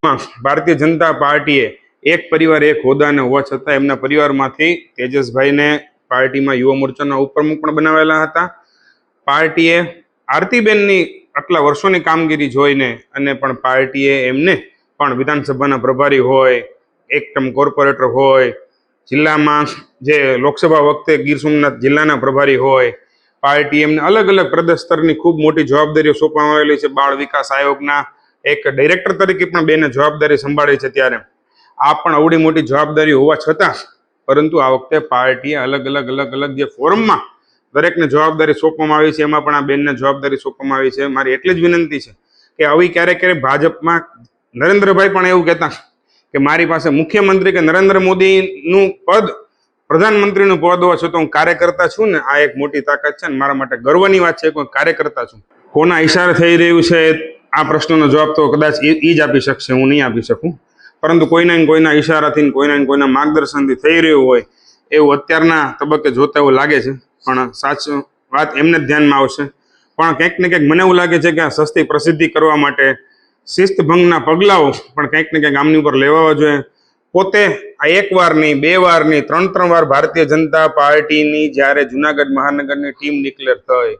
ટૂંકમાં ભારતીય જનતા પાર્ટીએ એક પરિવાર એક હોદ્દાને હોવા છતાં એમના પરિવારમાંથી તેજસભાઈને પાર્ટીમાં યુવા મોરચાના ઉપપ્રમુખ પણ બનાવેલા હતા. પાર્ટીએ આરતીબેનની આટલા વર્ષોની કામગીરી જોઈને અને પણ પાર્ટીએ એમને પણ વિધાનસભાના પ્રભારી હોય, એક ટર્મ કોર્પોરેટર હોય, જિલ્લામાં જે લોકસભા વખતે ગીર સોમનાથ જિલ્લાના પ્રભારી હોય, પાર્ટી એમને અલગ અલગ પ્રદેશ સ્તરની ખૂબ મોટી જવાબદારીઓ સોંપવામાં આવેલી છે. બાળ વિકાસ આયોગના એક ડાયરેક્ટર તરીકે પણ બેને જવાબદારી સંભાળી છે. ત્યારે આ પણ અવડી મોટી જવાબદારી હોવા છતાં પરંતુ આ વખતે પાર્ટીએ અલગ અલગ જે ફોરમમાં દરેકને જવાબદારી સોંપવામાં આવી છે એમાં પણ આ બેનને જવાબદારી સોંપવામાં આવી છે. મારી એટલી જ વિનંતી છે કે આવી ક્યારેક ભાજપમાં નરેન્દ્રભાઈ પણ એવું કહેતા કે મારી પાસે મુખ્યમંત્રી કે નરેન્દ્ર મોદીનું પદ, પ્રધાનમંત્રીનું પદ હોવા છતાં હું કાર્યકર્તા છું ને, આ એક મોટી તાકાત છે ને મારા માટે ગર્વની વાત છે કે હું કાર્યકર્તા છું. કોના ઈશારે થઈ રહ્યું છે આ પ્રશ્નનો જવાબ તો કદાચ એ જ આપી શકશે, હું નહીં આપી શકું. પરંતુ કોઈના ઈશારાથી કોઈના માર્ગદર્શનથી થઈ રહ્યું હોય એવું અત્યારના તબક્કે જોતા એવું લાગે છે. પણ સાચું વાત એમને જ ધ્યાનમાં આવશે. પણ કંઈક ને કંઈક મને એવું લાગે છે કે આ સસ્તી પ્રસિદ્ધિ કરવા માટે શિસ્તભંગના પગલાઓ પણ કંઈક ને કંઈક આમની ઉપર લેવા જોઈએ. પોતે આ એક વાર નહીં, બે વાર નહીં, ત્રણ વાર ભારતીય જનતા પાર્ટીની જ્યારે જુનાગઢ મહાનગરની ટીમ ડિક્લેર થઈ,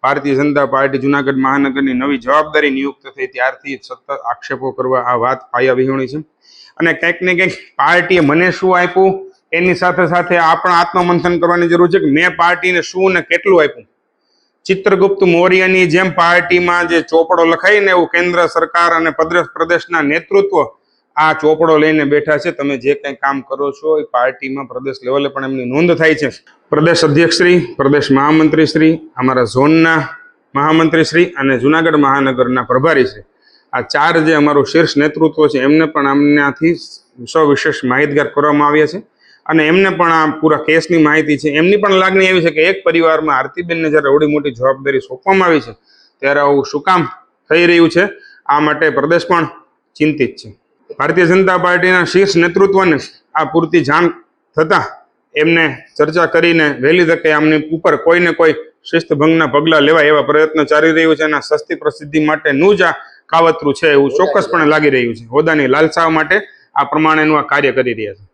ભારતીય જનતા પાર્ટી જુનાગઢ મહાનગરની નવી જવાબદારી નિયુક્ત થઈ, ત્યારથી સતત આક્ષેપો કરવા આ વાત પાયા વિહોણી છે. અને કંઈક ને કંઈક પાર્ટીએ મને શું આપ્યું એની સાથે સાથે આપણે આત્મમંથન કરવાની જરૂર છે કે મેં પાર્ટીને શું ને કેટલું આપ્યું. ચિત્રગુપ્ત મૌર્યની જેમ પાર્ટીમાં જે ચોપડો લખાઈને એવું કેન્દ્ર સરકાર અને પ્રદેશના નેતૃત્વ આ ચોપડો લઈને બેઠા છે. તમે જે કંઈ કામ કરો છો એ પાર્ટીમાં પ્રદેશ લેવલે પણ એમની નોંધ થાય છે. પ્રદેશ અધ્યક્ષશ્રી, પ્રદેશ મહામંત્રીશ્રી, અમારા ઝોનના મહામંત્રીશ્રી અને જુનાગઢ મહાનગરના પ્રભારીશ્રી, આ ચાર જે અમારું શીર્ષ નેતૃત્વ છે એમને પણ આમનાથી સવિશેષ માહિતગાર કરવામાં આવ્યા છે. અને એમને પણ આ પૂરા કેસની માહિતી છે. એમની પણ લાગણી એવી છે કે એક પરિવારમાં આરતીબેનને જ્યારે અવડી મોટી જવાબદારી સોંપવામાં આવી છે ત્યારે આવું શું કામ થઈ રહ્યું છે, આ માટે પ્રદેશ પણ ચિંતિત છે. ભારતીય જનતા પાર્ટીના શીર્ષ નેતૃત્વને આ પૂરતી જાણ થતાં એમને ચર્ચા કરીને વહેલી તકે આમની ઉપર કોઈને કોઈ શિસ્તભંગના પગલાં લેવાય એવા પ્રયત્નો ચાલી રહ્યું છે. અને સસ્તી પ્રસિદ્ધિ માટેનું જ આ કાવતરું છે એવું ચોક્કસપણે લાગી રહ્યું છે. હોદ્દાની લાલસા માટે આ પ્રમાણેનું આ કાર્ય કરી રહ્યા છે.